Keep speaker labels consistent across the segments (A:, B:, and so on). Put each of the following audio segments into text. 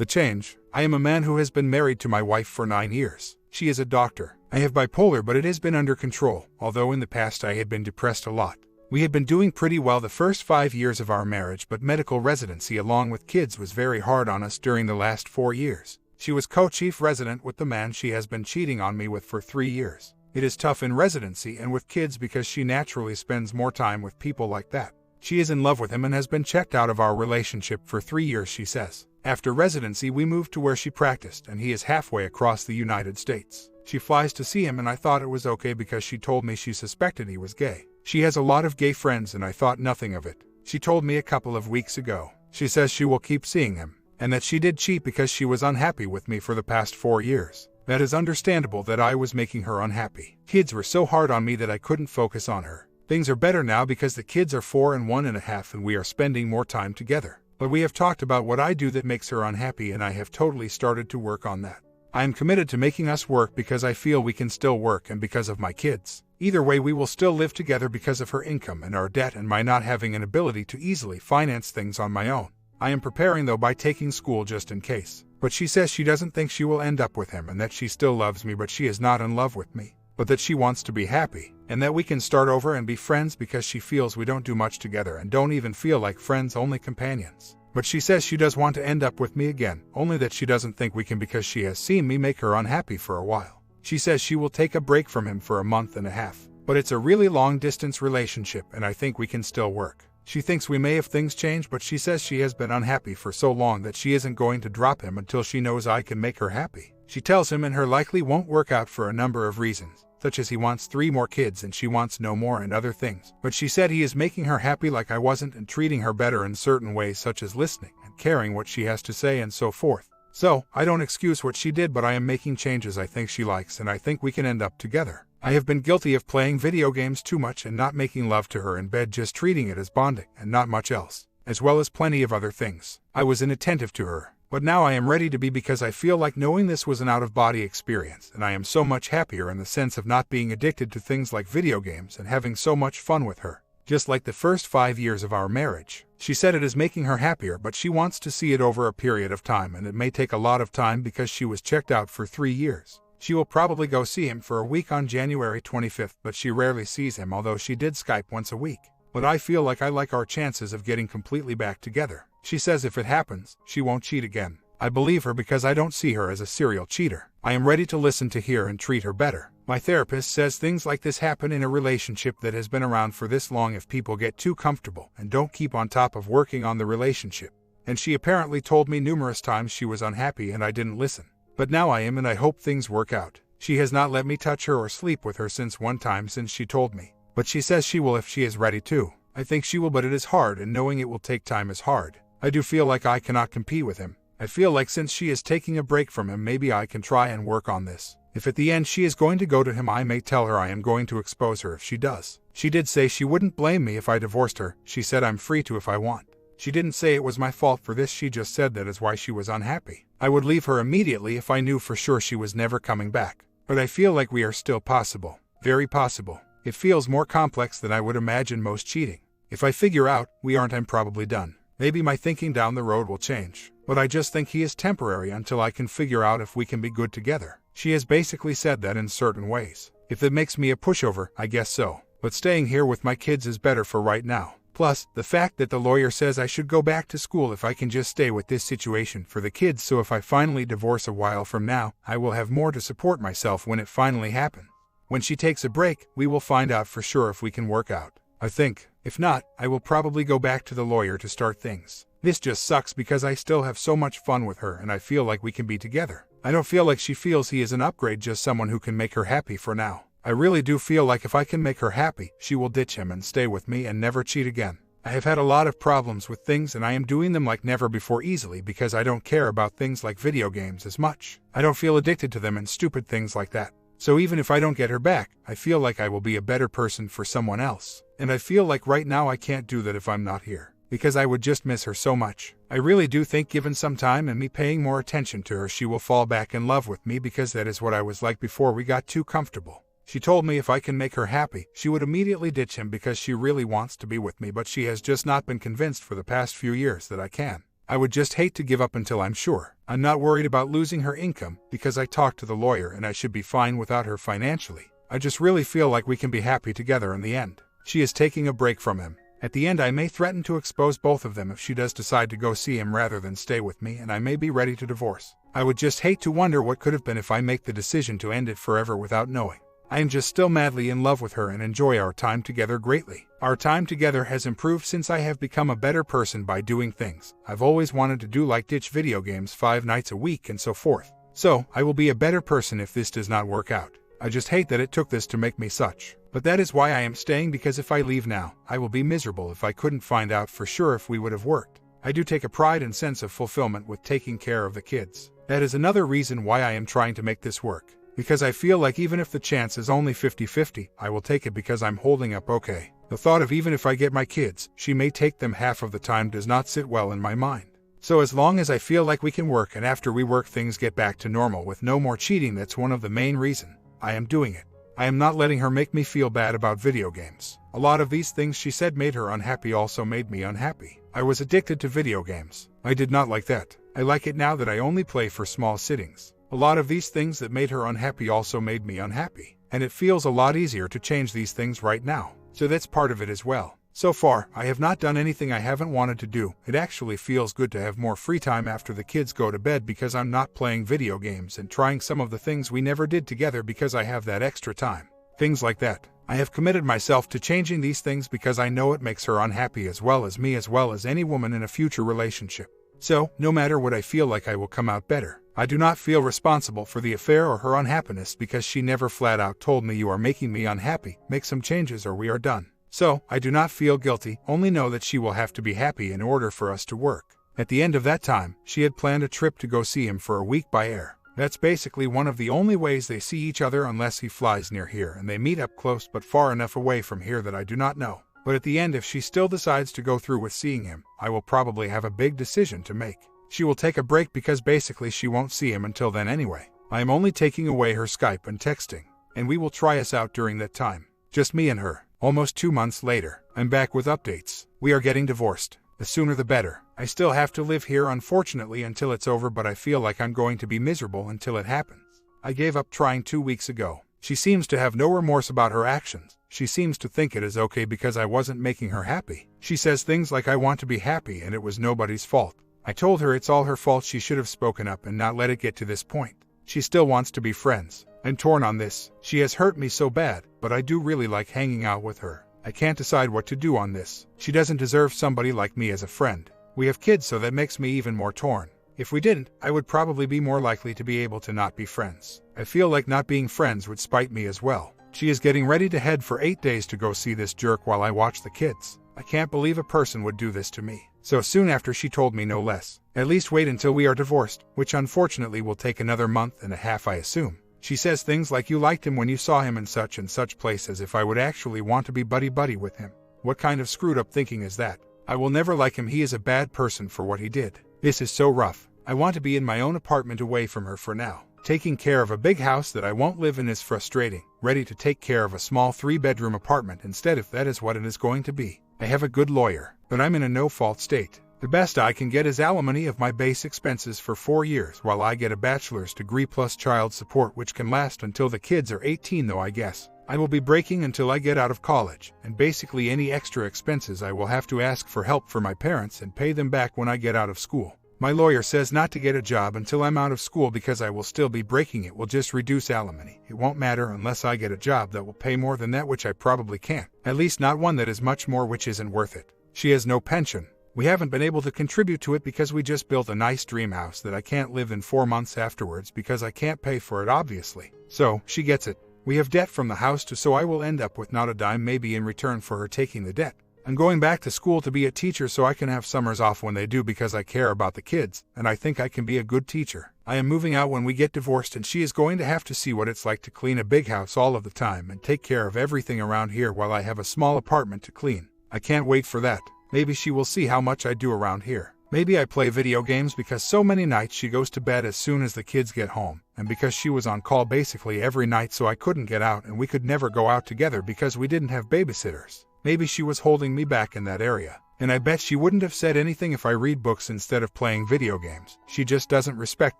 A: The change. I am a man who has been married to my wife for 9 years. She is a doctor. I have bipolar, but it has been under control, although in the past I had been depressed a lot. We had been doing pretty well the first 5 years of our marriage, but medical residency along with kids was very hard on us during the last 4 years. She was co-chief resident with the man she has been cheating on me with for 3 years. It is tough in residency and with kids because she naturally spends more time with people like that. She is in love with him and has been checked out of our relationship for 3 years, she says. After residency, we moved to where she practiced, and he is halfway across the United States. She flies to see him, and I thought it was okay because she told me she suspected he was gay. She has a lot of gay friends, and I thought nothing of it. She told me a couple of weeks ago. She says she will keep seeing him, and that she did cheat because she was unhappy with me for the past 4 years. That is understandable that I was making her unhappy. Kids were so hard on me that I couldn't focus on her. Things are better now because the kids are 4 and 1.5 and we are spending more time together. But we have talked about what I do that makes her unhappy, and I have totally started to work on that. I am committed to making us work because I feel we can still work and because of my kids. Either way, we will still live together because of her income and our debt and my not having an ability to easily finance things on my own. I am preparing though by taking school just in case. But she says she doesn't think she will end up with him and that she still loves me, but she is not in love with me. But that she wants to be happy and that we can start over and be friends because she feels we don't do much together and don't even feel like friends, only companions. But she says she does want to end up with me again, only that she doesn't think we can because she has seen me make her unhappy for a while. She says she will take a break from him for 1.5 months, but it's a really long-distance relationship and I think we can still work. She thinks we may if things change, but she says she has been unhappy for so long that she isn't going to drop him until she knows I can make her happy. She tells him and her likely won't work out for a number of reasons, such as he wants 3 more kids and she wants no more and other things. But she said he is making her happy like I wasn't and treating her better in certain ways such as listening and caring what she has to say and so forth. So, I don't excuse what she did, but I am making changes I think she likes and I think we can end up together. I have been guilty of playing video games too much and not making love to her in bed, just treating it as bonding and not much else, as well as plenty of other things. I was inattentive to her. But now I am ready to be because I feel like knowing this was an out-of-body experience and I am so much happier in the sense of not being addicted to things like video games and having so much fun with her. Just like the first 5 years of our marriage. She said it is making her happier, but she wants to see it over a period of time and it may take a lot of time because she was checked out for 3 years. She will probably go see him for a week on January 25th, but she rarely sees him, although she did Skype once a week. But I feel like I like our chances of getting completely back together. She says if it happens, she won't cheat again. I believe her because I don't see her as a serial cheater. I am ready to listen to hear and treat her better. My therapist says things like this happen in a relationship that has been around for this long if people get too comfortable and don't keep on top of working on the relationship. And she apparently told me numerous times she was unhappy and I didn't listen. But now I am and I hope things work out. She has not let me touch her or sleep with her since one time since she told me. But she says she will if she is ready to. I think she will, but it is hard and knowing it will take time is hard. I do feel like I cannot compete with him. I feel like since she is taking a break from him, maybe I can try and work on this. If at the end she is going to go to him, I may tell her I am going to expose her if she does. She did say she wouldn't blame me if I divorced her. She said I'm free to if I want. She didn't say it was my fault for this, she just said that is why she was unhappy. I would leave her immediately if I knew for sure she was never coming back. But I feel like we are still possible. Very possible. It feels more complex than I would imagine most cheating. If I figure out we aren't, I'm probably done. Maybe my thinking down the road will change. But I just think he is temporary until I can figure out if we can be good together. She has basically said that in certain ways. If it makes me a pushover, I guess so. But staying here with my kids is better for right now. Plus, the fact that the lawyer says I should go back to school if I can just stay with this situation for the kids, so if I finally divorce a while from now, I will have more to support myself when it finally happens. When she takes a break, we will find out for sure if we can work out. I think. If not, I will probably go back to the lawyer to start things. This just sucks because I still have so much fun with her and I feel like we can be together. I don't feel like she feels he is an upgrade, just someone who can make her happy for now. I really do feel like if I can make her happy, she will ditch him and stay with me and never cheat again. I have had a lot of problems with things and I am doing them like never before easily because I don't care about things like video games as much. I don't feel addicted to them and stupid things like that. So even if I don't get her back, I feel like I will be a better person for someone else. And I feel like right now I can't do that if I'm not here, because I would just miss her so much. I really do think given some time and me paying more attention to her, she will fall back in love with me because that is what I was like before we got too comfortable. She told me if I can make her happy, she would immediately ditch him because she really wants to be with me, but she has just not been convinced for the past few years that I can. I would just hate to give up until I'm sure. I'm not worried about losing her income because I talked to the lawyer and I should be fine without her financially. I just really feel like we can be happy together in the end. She is taking a break from him. At the end I may threaten to expose both of them if she does decide to go see him rather than stay with me, and I may be ready to divorce. I would just hate to wonder what could have been if I make the decision to end it forever without knowing. I am just still madly in love with her and enjoy our time together greatly. Our time together has improved since I have become a better person by doing things I've always wanted to do, like ditch video games 5 nights a week and so forth. So, I will be a better person if this does not work out. I just hate that it took this to make me such. But that is why I am staying, because if I leave now, I will be miserable if I couldn't find out for sure if we would have worked. I do take a pride and sense of fulfillment with taking care of the kids. That is another reason why I am trying to make this work. Because I feel like even if the chance is only 50-50, I will take it because I'm holding up okay. The thought of even if I get my kids, she may take them half of the time does not sit well in my mind. So as long as I feel like we can work and after we work things get back to normal with no more cheating, that's one of the main reasons I am doing it. I am not letting her make me feel bad about video games. A lot of these things she said made her unhappy also made me unhappy. I was addicted to video games. I did not like that. I like it now that I only play for small sittings. A lot of these things that made her unhappy also made me unhappy. And it feels a lot easier to change these things right now. So that's part of it as well. So far, I have not done anything I haven't wanted to do. It actually feels good to have more free time after the kids go to bed because I'm not playing video games and trying some of the things we never did together because I have that extra time. Things like that. I have committed myself to changing these things because I know it makes her unhappy as well as me, as well as any woman in a future relationship. So, no matter what, I feel like I will come out better. I do not feel responsible for the affair or her unhappiness because she never flat out told me, "You are making me unhappy, make some changes or we are done." So, I do not feel guilty, only know that she will have to be happy in order for us to work. At the end of that time, she had planned a trip to go see him for a week by air. That's basically one of the only ways they see each other unless he flies near here and they meet up close but far enough away from here that I do not know. But at the end, if she still decides to go through with seeing him, I will probably have a big decision to make. She will take a break because basically she won't see him until then anyway. I am only taking away her Skype and texting, and we will try us out during that time. Just me and her. Almost 2 months later, I'm back with updates. We are getting divorced. The sooner the better. I still have to live here unfortunately until it's over, but I feel like I'm going to be miserable until it happens. I gave up trying 2 weeks ago. She seems to have no remorse about her actions. She seems to think it is okay because I wasn't making her happy. She says things like, "I want to be happy and it was nobody's fault." I told her it's all her fault. She should have spoken up and not let it get to this point. She still wants to be friends. I'm torn on this. She has hurt me so bad, but I do really like hanging out with her. I can't decide what to do on this. She doesn't deserve somebody like me as a friend. We have kids, so that makes me even more torn. If we didn't, I would probably be more likely to be able to not be friends. I feel like not being friends would spite me as well. She is getting ready to head for 8 days to go see this jerk while I watch the kids. I can't believe a person would do this to me. So soon after, she told me no less. At least wait until we are divorced, which unfortunately will take another month and a half, I assume. She says things like, "You liked him when you saw him in such and such place," as if I would actually want to be buddy-buddy with him. What kind of screwed up thinking is that? I will never like him. He is a bad person for what he did. This is so rough. I want to be in my own apartment away from her for now. Taking care of a big house that I won't live in is frustrating. Ready to take care of a small 3-bedroom apartment instead, if that is what it is going to be. I have a good lawyer, but I'm in a no-fault state. The best I can get is alimony of my base expenses for 4 years while I get a bachelor's degree plus child support, which can last until the kids are 18 though, I guess. I will be breaking until I get out of college, and basically any extra expenses I will have to ask for help for my parents and pay them back when I get out of school. My lawyer says not to get a job until I'm out of school because I will still be breaking. It will just reduce alimony. It won't matter unless I get a job that will pay more than that, which I probably can't. At least not one that is much more, which isn't worth it. She has no pension. We haven't been able to contribute to it because we just built a nice dream house that I can't live in 4 months afterwards because I can't pay for it, obviously. So, she gets it. We have debt from the house too, so I will end up with not a dime maybe in return for her taking the debt. I'm going back to school to be a teacher so I can have summers off when they do because I care about the kids, and I think I can be a good teacher. I am moving out when we get divorced, and she is going to have to see what it's like to clean a big house all of the time and take care of everything around here while I have a small apartment to clean. I can't wait for that. Maybe she will see how much I do around here. Maybe I play video games because so many nights she goes to bed as soon as the kids get home, and because she was on call basically every night so I couldn't get out and we could never go out together because we didn't have babysitters. Maybe she was holding me back in that area. And I bet she wouldn't have said anything if I read books instead of playing video games. She just doesn't respect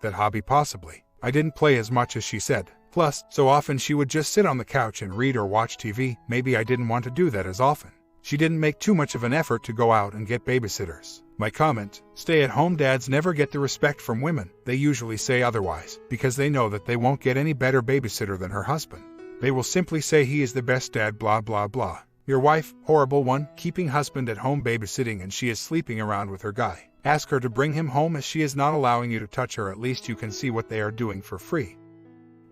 A: that hobby possibly. I didn't play as much as she said. Plus, so often she would just sit on the couch and read or watch TV. Maybe I didn't want to do that as often. She didn't make too much of an effort to go out and get babysitters. My comment: stay-at-home dads never get the respect from women. They usually say otherwise, because they know that they won't get any better babysitter than her husband. They will simply say he is the best dad, blah blah blah. Your wife, horrible one, keeping husband at home babysitting and she is sleeping around with her guy. Ask her to bring him home as she is not allowing you to touch her. At least you can see what they are doing for free.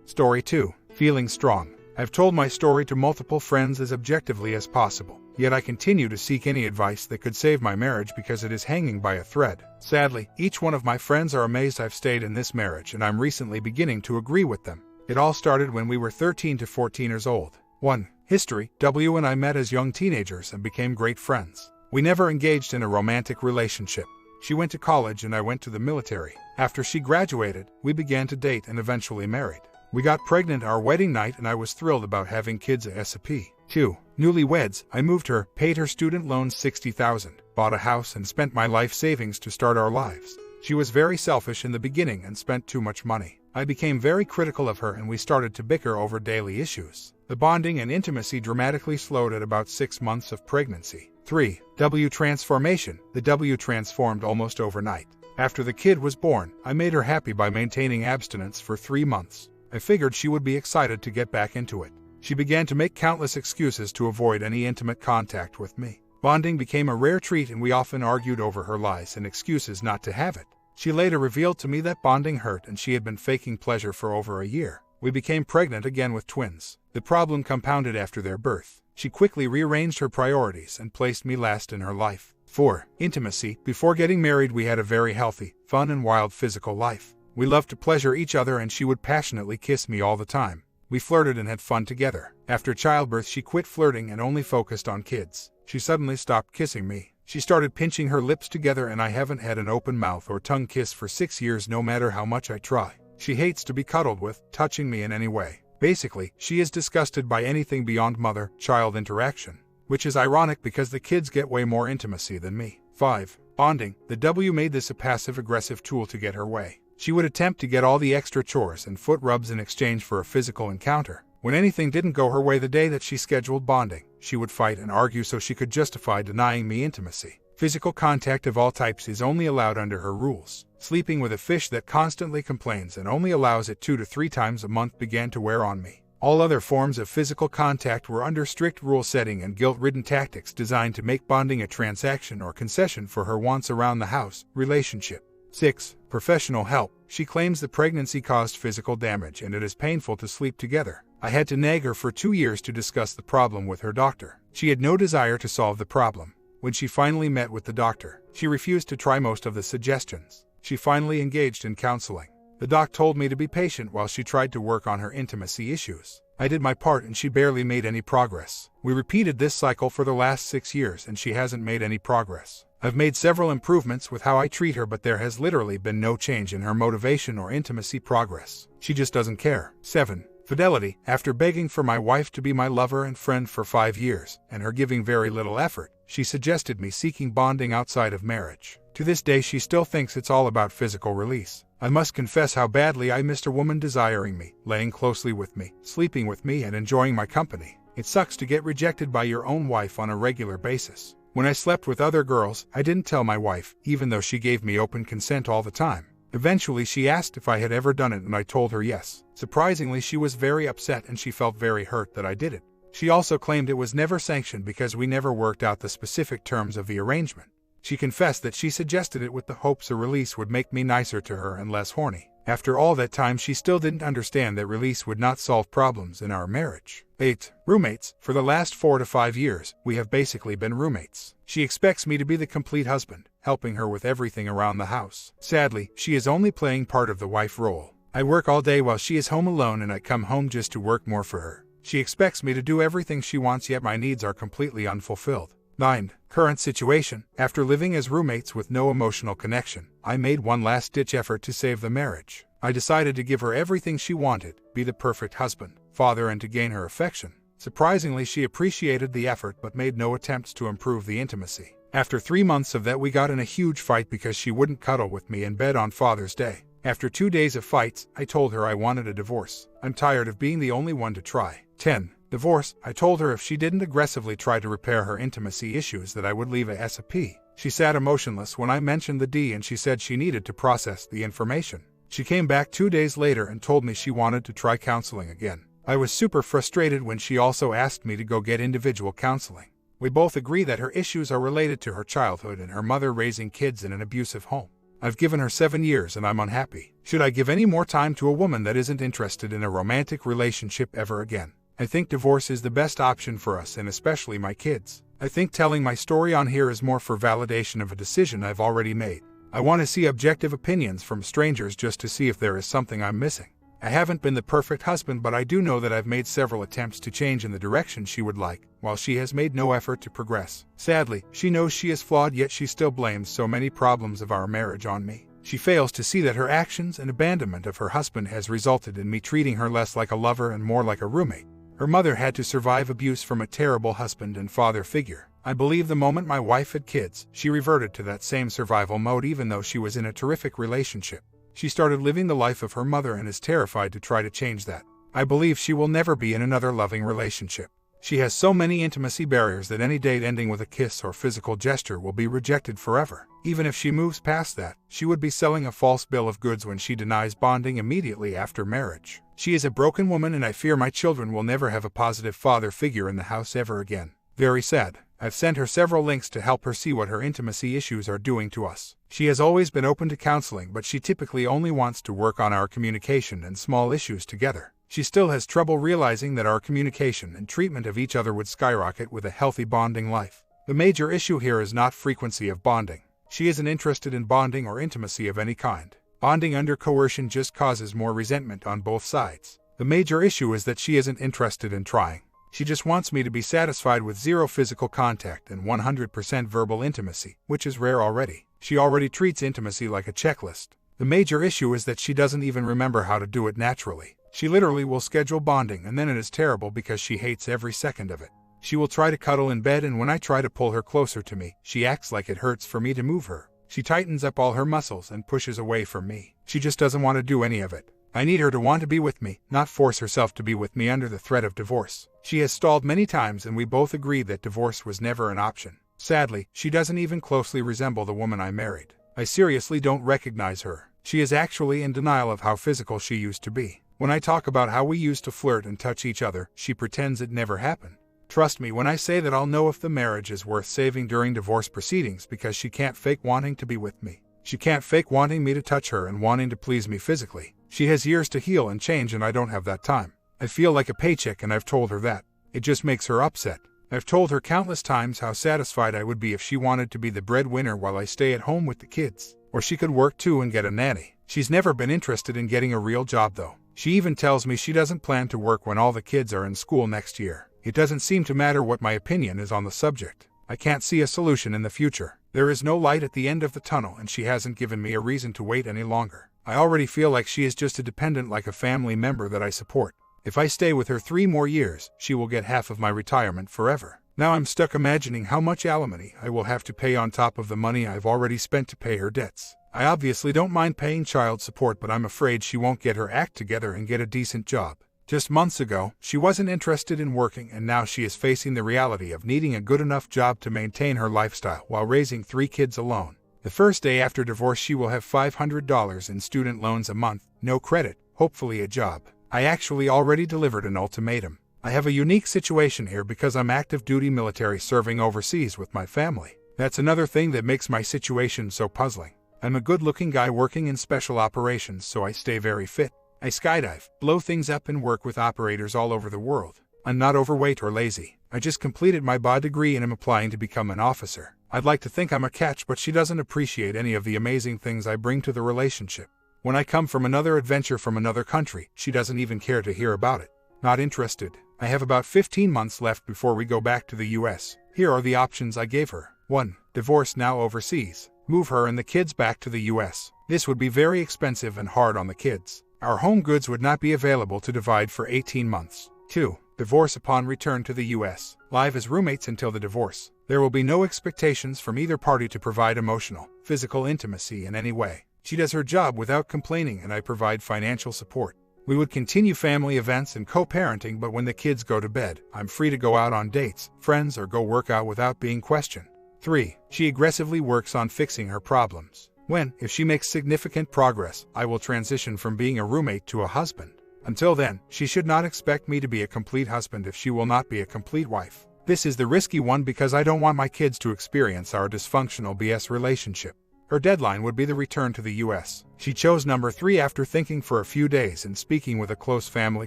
A: Story 2. Feeling strong. I've told my story to multiple friends as objectively as possible, yet I continue to seek any advice that could save my marriage because it is hanging by a thread. Sadly, each one of my friends are amazed I've stayed in this marriage, and I'm recently beginning to agree with them. It all started when we were 13 to 14 years old. 1. History. W and I met as young teenagers and became great friends. We never engaged in a romantic relationship. She went to college and I went to the military. After she graduated, we began to date and eventually married. We got pregnant our wedding night and I was thrilled about having kids ASAP. 2. Newlyweds. I moved her, paid her student loans $60,000, bought a house and spent my life savings to start our lives. She was very selfish in the beginning and spent too much money. I became very critical of her and we started to bicker over daily issues. The bonding and intimacy dramatically slowed at about 6 months of pregnancy. 3. W transformation. The W transformed almost overnight. After the kid was born, I made her happy by maintaining abstinence for 3 months. I figured she would be excited to get back into it. She began to make countless excuses to avoid any intimate contact with me. Bonding became a rare treat and we often argued over her lies and excuses not to have it. She later revealed to me that bonding hurt and she had been faking pleasure for over a year. We became pregnant again with twins. The problem compounded after their birth. She quickly rearranged her priorities and placed me last in her life. 4. Intimacy. Before getting married we had a very healthy, fun and wild physical life. We loved to pleasure each other and she would passionately kiss me all the time. We flirted and had fun together. After childbirth she quit flirting and only focused on kids. She suddenly stopped kissing me. She started pinching her lips together and I haven't had an open mouth or tongue kiss for 6 years no matter how much I try. She hates to be cuddled with, touching me in any way. Basically, she is disgusted by anything beyond mother-child interaction. Which is ironic because the kids get way more intimacy than me. 5. Bonding. The W made this a passive-aggressive tool to get her way. She would attempt to get all the extra chores and foot rubs in exchange for a physical encounter. When anything didn't go her way the day that she scheduled bonding, she would fight and argue so she could justify denying me intimacy. Physical contact of all types is only allowed under her rules. Sleeping with a fish that constantly complains and only allows it 2 to 3 times a month began to wear on me. All other forms of physical contact were under strict rule setting and guilt-ridden tactics designed to make bonding a transaction or concession for her wants around the house relationship. 6. Professional help. She claims the pregnancy caused physical damage and it is painful to sleep together. I had to nag her for 2 years to discuss the problem with her doctor. She had no desire to solve the problem. When she finally met with the doctor, she refused to try most of the suggestions. She finally engaged in counseling. The doc told me to be patient while she tried to work on her intimacy issues. I did my part and she barely made any progress. We repeated this cycle for the last 6 years and she hasn't made any progress. I've made several improvements with how I treat her, but there has literally been no change in her motivation or intimacy progress. She just doesn't care. 7. Fidelity. After begging for my wife to be my lover and friend for 5 years, and her giving very little effort, she suggested me seeking bonding outside of marriage. To this day she still thinks it's all about physical release. I must confess how badly I missed a woman desiring me, laying closely with me, sleeping with me and enjoying my company. It sucks to get rejected by your own wife on a regular basis. When I slept with other girls, I didn't tell my wife, even though she gave me open consent all the time. Eventually she asked if I had ever done it and I told her yes. Surprisingly, she was very upset and she felt very hurt that I did it. She also claimed it was never sanctioned because we never worked out the specific terms of the arrangement. She confessed that she suggested it with the hopes a release would make me nicer to her and less horny. After all that time she still didn't understand that release would not solve problems in our marriage. 8. Roommates. For the last 4 to 5 years, we have basically been roommates. She expects me to be the complete husband, helping her with everything around the house. Sadly, she is only playing part of the wife role. I work all day while she is home alone and I come home just to work more for her. She expects me to do everything she wants, yet my needs are completely unfulfilled. 9. Current situation. After living as roommates with no emotional connection, I made one last-ditch effort to save the marriage. I decided to give her everything she wanted, be the perfect husband, father, and to gain her affection. Surprisingly, she appreciated the effort but made no attempts to improve the intimacy. After 3 months of that, we got in a huge fight because she wouldn't cuddle with me in bed on Father's Day. After 2 days of fights, I told her I wanted a divorce. I'm tired of being the only one to try. 10. Divorce. I told her if she didn't aggressively try to repair her intimacy issues that I would leave ASAP. She sat emotionless when I mentioned the D and she said she needed to process the information. She came back 2 days later and told me she wanted to try counseling again. I was super frustrated when she also asked me to go get individual counseling. We both agree that her issues are related to her childhood and her mother raising kids in an abusive home. I've given her 7 years and I'm unhappy. Should I give any more time to a woman that isn't interested in a romantic relationship ever again? I think divorce is the best option for us and especially my kids. I think telling my story on here is more for validation of a decision I've already made. I want to see objective opinions from strangers just to see if there is something I'm missing. I haven't been the perfect husband, but I do know that I've made several attempts to change in the direction she would like, while she has made no effort to progress. Sadly, she knows she is flawed, yet she still blames so many problems of our marriage on me. She fails to see that her actions and abandonment of her husband has resulted in me treating her less like a lover and more like a roommate. Her mother had to survive abuse from a terrible husband and father figure. I believe the moment my wife had kids, she reverted to that same survival mode even though she was in a terrific relationship. She started living the life of her mother and is terrified to try to change that. I believe she will never be in another loving relationship. She has so many intimacy barriers that any date ending with a kiss or physical gesture will be rejected forever. Even if she moves past that, she would be selling a false bill of goods when she denies bonding immediately after marriage. She is a broken woman and I fear my children will never have a positive father figure in the house ever again. Very sad. I've sent her several links to help her see what her intimacy issues are doing to us. She has always been open to counseling, but she typically only wants to work on our communication and small issues together. She still has trouble realizing that our communication and treatment of each other would skyrocket with a healthy bonding life. The major issue here is not frequency of bonding. She isn't interested in bonding or intimacy of any kind. Bonding under coercion just causes more resentment on both sides. The major issue is that she isn't interested in trying. She just wants me to be satisfied with 0 physical contact and 100% verbal intimacy, which is rare already. She already treats intimacy like a checklist. The major issue is that she doesn't even remember how to do it naturally. She literally will schedule bonding and then it is terrible because she hates every second of it. She will try to cuddle in bed and when I try to pull her closer to me, she acts like it hurts for me to move her. She tightens up all her muscles and pushes away from me. She just doesn't want to do any of it. I need her to want to be with me, not force herself to be with me under the threat of divorce. She has stalled many times and we both agree that divorce was never an option. Sadly, she doesn't even closely resemble the woman I married. I seriously don't recognize her. She is actually in denial of how physical she used to be. When I talk about how we used to flirt and touch each other, she pretends it never happened. Trust me when I say that I'll know if the marriage is worth saving during divorce proceedings because she can't fake wanting to be with me. She can't fake wanting me to touch her and wanting to please me physically. She has years to heal and change and I don't have that time. I feel like a paycheck and I've told her that. It just makes her upset. I've told her countless times how satisfied I would be if she wanted to be the breadwinner while I stay at home with the kids. Or she could work too and get a nanny. She's never been interested in getting a real job though. She even tells me she doesn't plan to work when all the kids are in school next year. It doesn't seem to matter what my opinion is on the subject. I can't see a solution in the future. There is no light at the end of the tunnel and she hasn't given me a reason to wait any longer. I already feel like she is just a dependent like a family member that I support. If I stay with her 3 more years, she will get half of my retirement forever. Now I'm stuck imagining how much alimony I will have to pay on top of the money I've already spent to pay her debts. I obviously don't mind paying child support, but I'm afraid she won't get her act together and get a decent job. Just months ago, she wasn't interested in working and now she is facing the reality of needing a good enough job to maintain her lifestyle while raising 3 kids alone. The first day after divorce she will have $500 in student loans a month, no credit, hopefully a job. I actually already delivered an ultimatum. I have a unique situation here because I'm active duty military serving overseas with my family. That's another thing that makes my situation so puzzling. I'm a good-looking guy working in special operations, so I stay very fit. I skydive, blow things up and work with operators all over the world. I'm not overweight or lazy. I just completed my BA degree and am applying to become an officer. I'd like to think I'm a catch, but she doesn't appreciate any of the amazing things I bring to the relationship. When I come from another adventure from another country, she doesn't even care to hear about it. Not interested. I have about 15 months left before we go back to the US. Here are the options I gave her. 1. Divorce now overseas. Move her and the kids back to the US. This would be very expensive and hard on the kids. Our home goods would not be available to divide for 18 months. 2. Divorce upon return to the US. Live as roommates until the divorce. There will be no expectations from either party to provide emotional, physical intimacy in any way. She does her job without complaining and I provide financial support. We would continue family events and co-parenting, but when the kids go to bed, I'm free to go out on dates, friends, or go work out without being questioned. 3. She aggressively works on fixing her problems. If she makes significant progress, I will transition from being a roommate to a husband. Until then, she should not expect me to be a complete husband if she will not be a complete wife. This is the risky one because I don't want my kids to experience our dysfunctional BS relationship. Her deadline would be the return to the US. She chose number 3 after thinking for a few days and speaking with a close family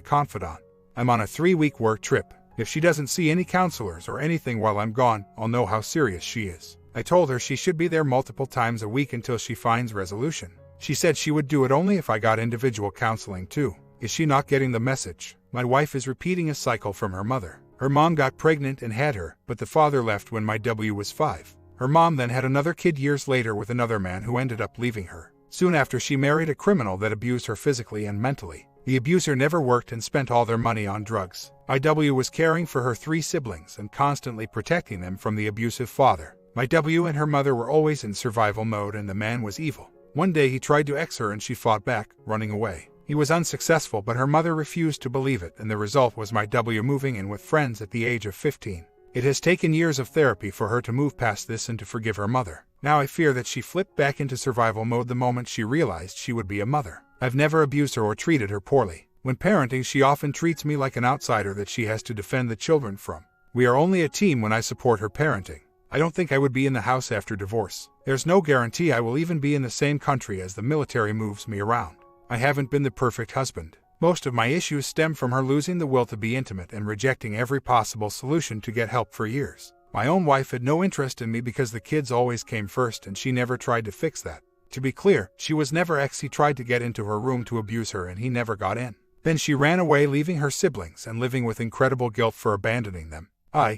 A: confidant. I'm on a 3-week work trip. If she doesn't see any counselors or anything while I'm gone, I'll know how serious she is. I told her she should be there multiple times a week until she finds resolution. She said she would do it only if I got individual counseling too. Is she not getting the message? My wife is repeating a cycle from her mother. Her mom got pregnant and had her, but the father left when my W was 5. Her mom then had another kid years later with another man who ended up leaving her. Soon after, she married a criminal that abused her physically and mentally. The abuser never worked and spent all their money on drugs. My W was caring for her 3 siblings and constantly protecting them from the abusive father. My W and her mother were always in survival mode and the man was evil. One day he tried to X her and she fought back, running away. He was unsuccessful, but her mother refused to believe it, and the result was my W moving in with friends at the age of 15. It has taken years of therapy for her to move past this and to forgive her mother. Now I fear that she flipped back into survival mode the moment she realized she would be a mother. I've never abused her or treated her poorly. When parenting, she often treats me like an outsider that she has to defend the children from. We are only a team when I support her parenting. I don't think I would be in the house after divorce. There's no guarantee I will even be in the same country as the military moves me around. I haven't been the perfect husband. Most of my issues stem from her losing the will to be intimate and rejecting every possible solution to get help for years. My own wife had no interest in me because the kids always came first and she never tried to fix that. To be clear, she was never X. He tried to get into her room to abuse her and he never got in. Then she ran away, leaving her siblings and living with incredible guilt for abandoning them.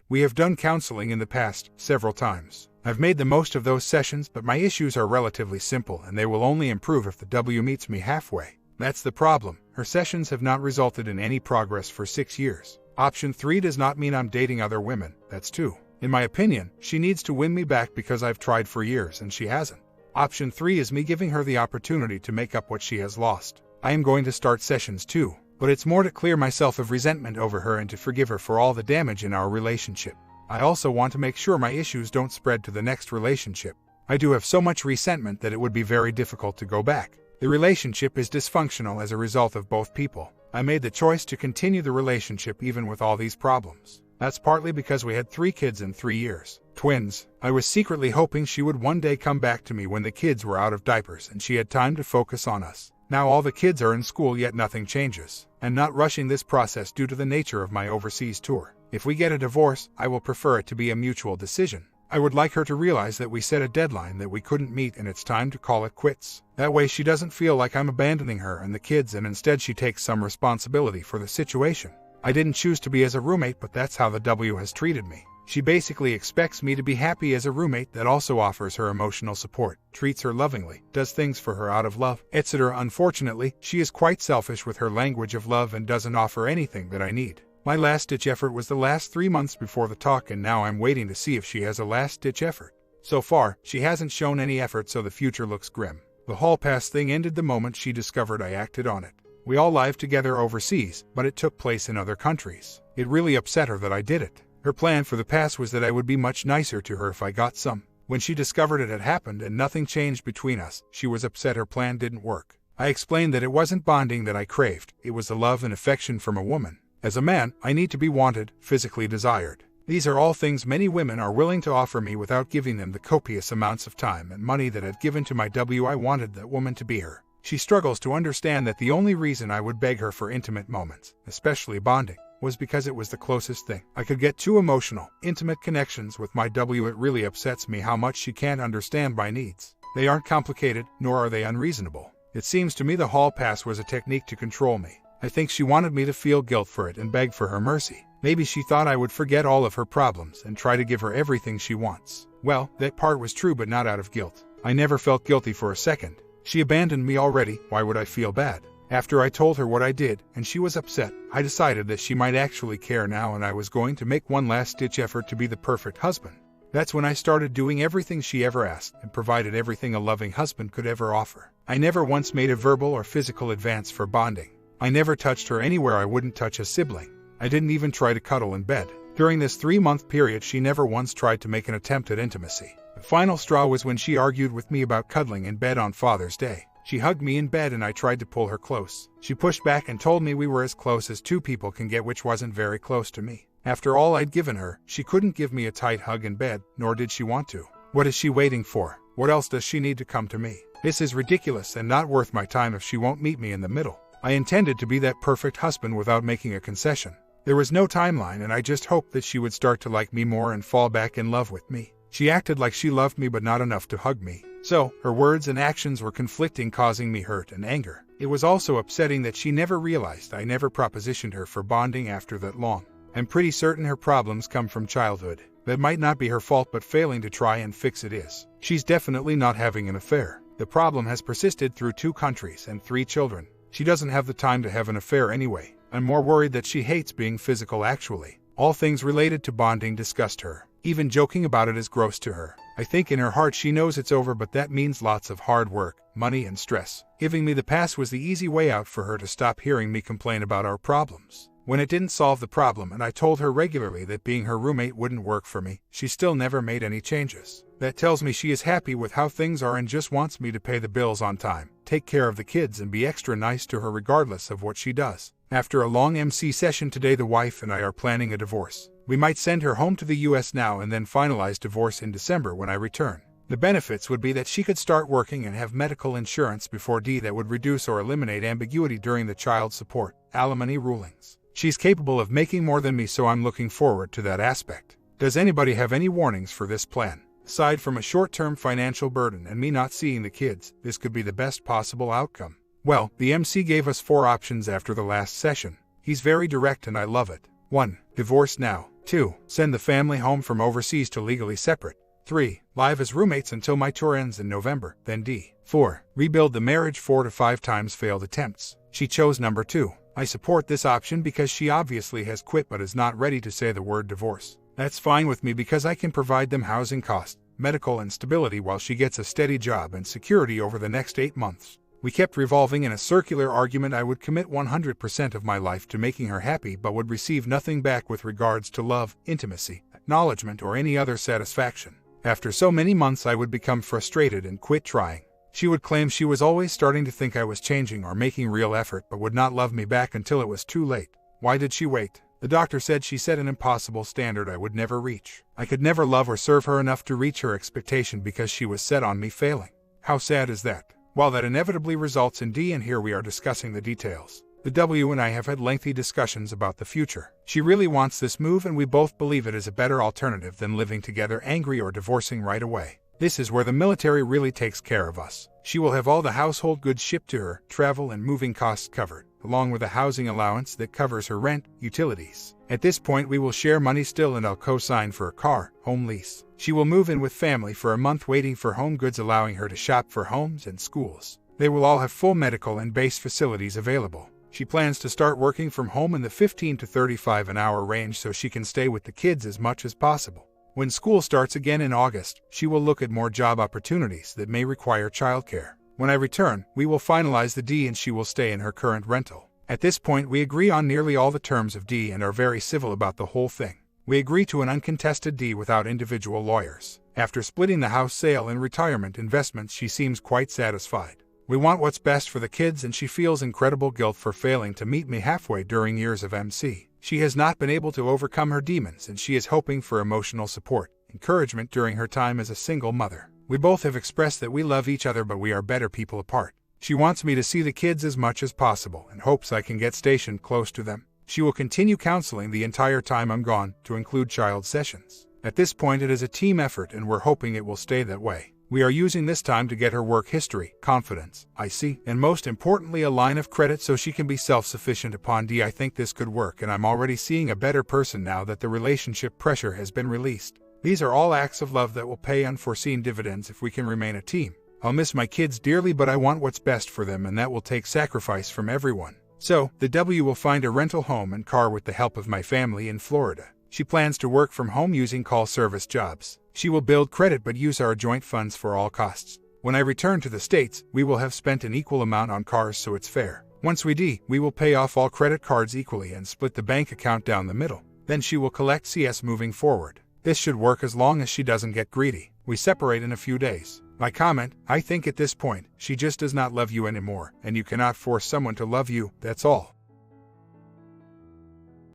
A: We have done counseling in the past, several times. I've made the most of those sessions, but my issues are relatively simple and they will only improve if the W meets me halfway. That's the problem. Her sessions have not resulted in any progress for 6 years. Option 3 does not mean I'm dating other women. That's 2. In my opinion, she needs to win me back because I've tried for years and she hasn't. Option 3 is me giving her the opportunity to make up what she has lost. I am going to start sessions too, but it's more to clear myself of resentment over her and to forgive her for all the damage in our relationship. I also want to make sure my issues don't spread to the next relationship. I do have so much resentment that it would be very difficult to go back. The relationship is dysfunctional as a result of both people. I made the choice to continue the relationship even with all these problems. That's partly because we had 3 kids in 3 years. Twins. I was secretly hoping she would one day come back to me when the kids were out of diapers and she had time to focus on us. Now all the kids are in school, yet nothing changes. I'm not rushing this process due to the nature of my overseas tour. If we get a divorce, I will prefer it to be a mutual decision. I would like her to realize that we set a deadline that we couldn't meet and it's time to call it quits. That way she doesn't feel like I'm abandoning her and the kids, and instead she takes some responsibility for the situation. I didn't choose to be as a roommate, but that's how the W has treated me. She basically expects me to be happy as a roommate that also offers her emotional support, treats her lovingly, does things for her out of love, etc. Unfortunately, she is quite selfish with her language of love and doesn't offer anything that I need. My last-ditch effort was the last 3 months before the talk, and now I'm waiting to see if she has a last-ditch effort. So far, she hasn't shown any effort, so the future looks grim. The hall pass thing ended the moment she discovered I acted on it. We all live together overseas, but it took place in other countries. It really upset her that I did it. Her plan for the pass was that I would be much nicer to her if I got some. When she discovered it had happened and nothing changed between us, she was upset her plan didn't work. I explained that it wasn't bonding that I craved, it was the love and affection from a woman. As a man, I need to be wanted, physically desired. These are all things many women are willing to offer me without giving them the copious amounts of time and money that I've given to my W. I wanted that woman to be her. She struggles to understand that the only reason I would beg her for intimate moments, especially bonding, was because it was the closest thing I could get to emotional, intimate connections with my W. It really upsets me how much she can't understand my needs. They aren't complicated, nor are they unreasonable. It seems to me the hall pass was a technique to control me. I think she wanted me to feel guilt for it and beg for her mercy. Maybe she thought I would forget all of her problems and try to give her everything she wants. Well, that part was true, but not out of guilt. I never felt guilty for a second. She abandoned me already, why would I feel bad? After I told her what I did, and she was upset, I decided that she might actually care now, and I was going to make one last-ditch effort to be the perfect husband. That's when I started doing everything she ever asked and provided everything a loving husband could ever offer. I never once made a verbal or physical advance for bonding. I never touched her anywhere I wouldn't touch a sibling. I didn't even try to cuddle in bed. During this 3-month period, she never once tried to make an attempt at intimacy. The final straw was when she argued with me about cuddling in bed on Father's Day. She hugged me in bed and I tried to pull her close. She pushed back and told me we were as close as two people can get, which wasn't very close to me. After all I'd given her, she couldn't give me a tight hug in bed, nor did she want to. What is she waiting for? What else does she need to come to me? This is ridiculous and not worth my time if she won't meet me in the middle. I intended to be that perfect husband without making a concession. There was no timeline and I just hoped that she would start to like me more and fall back in love with me. She acted like she loved me but not enough to hug me. So, her words and actions were conflicting, causing me hurt and anger. It was also upsetting that she never realized I never propositioned her for bonding after that long. I'm pretty certain her problems come from childhood. That might not be her fault, but failing to try and fix it is. She's definitely not having an affair. The problem has persisted through 2 countries and 3 children. She doesn't have the time to have an affair anyway. I'm more worried that she hates being physical actually. All things related to bonding disgust her. Even joking about it is gross to her. I think in her heart she knows it's over, but that means lots of hard work, money and stress. Giving me the pass was the easy way out for her to stop hearing me complain about our problems. When it didn't solve the problem and I told her regularly that being her roommate wouldn't work for me, she still never made any changes. That tells me she is happy with how things are and just wants me to pay the bills on time, take care of the kids and be extra nice to her regardless of what she does. After a long MC session today, the wife and I are planning a divorce. We might send her home to the US now and then finalize divorce in December when I return. The benefits would be that she could start working and have medical insurance before D that would reduce or eliminate ambiguity during the child support, alimony rulings. She's capable of making more than me, so I'm looking forward to that aspect. Does anybody have any warnings for this plan? Aside from a short-term financial burden and me not seeing the kids, this could be the best possible outcome. Well, the MC gave us 4 options after the last session. He's very direct and I love it. 1. Divorce now. 2. Send the family home from overseas to legally separate. 3. Live as roommates until my tour ends in November. Then D. 4. Rebuild the marriage 4 to 5 times failed attempts. She chose number 2. I support this option because she obviously has quit but is not ready to say the word divorce. That's fine with me because I can provide them housing costs, medical and stability while she gets a steady job and security over the next 8 months. We kept revolving in a circular argument. I would commit 100% of my life to making her happy but would receive nothing back with regards to love, intimacy, acknowledgement or any other satisfaction. After so many months I would become frustrated and quit trying. She would claim she was always starting to think I was changing or making real effort but would not love me back until it was too late. Why did she wait? The doctor said she set an impossible standard I would never reach. I could never love or serve her enough to reach her expectation because she was set on me failing. How sad is that? Well, that inevitably results in D, and here we are discussing the details. The W and I have had lengthy discussions about the future. She really wants this move and we both believe it is a better alternative than living together angry or divorcing right away. This is where the military really takes care of us. She will have all the household goods shipped to her, travel and moving costs covered, along with a housing allowance that covers her rent, utilities. At this point we will share money still and I'll co-sign for a car, home lease. She will move in with family for a month waiting for home goods, allowing her to shop for homes and schools. They will all have full medical and base facilities available. She plans to start working from home in the 15 to 35 an hour range so she can stay with the kids as much as possible. When school starts again in August, she will look at more job opportunities that may require childcare. When I return, we will finalize the D and she will stay in her current rental. At this point we agree on nearly all the terms of D and are very civil about the whole thing. We agree to an uncontested D without individual lawyers. After splitting the house sale and retirement investments, she seems quite satisfied. We want what's best for the kids and she feels incredible guilt for failing to meet me halfway during years of MC. She has not been able to overcome her demons and she is hoping for emotional support, encouragement during her time as a single mother. We both have expressed that we love each other but we are better people apart. She wants me to see the kids as much as possible and hopes I can get stationed close to them. She will continue counseling the entire time I'm gone, to include child sessions. At this point it is a team effort and we're hoping it will stay that way. We are using this time to get her work history, confidence, IC, and most importantly a line of credit so she can be self-sufficient upon D. I think this could work and I'm already seeing a better person now that the relationship pressure has been released. These are all acts of love that will pay unforeseen dividends if we can remain a team. I'll miss my kids dearly but I want what's best for them and that will take sacrifice from everyone. So, the W will find a rental home and car with the help of my family in Florida. She plans to work from home using call service jobs. She will build credit but use our joint funds for all costs. When I return to the States, we will have spent an equal amount on cars, so it's fair. Once we will pay off all credit cards equally and split the bank account down the middle. Then she will collect CS moving forward. This should work as long as she doesn't get greedy. We separate in a few days. My comment, I think at this point, she just does not love you anymore, and you cannot force someone to love you, that's all.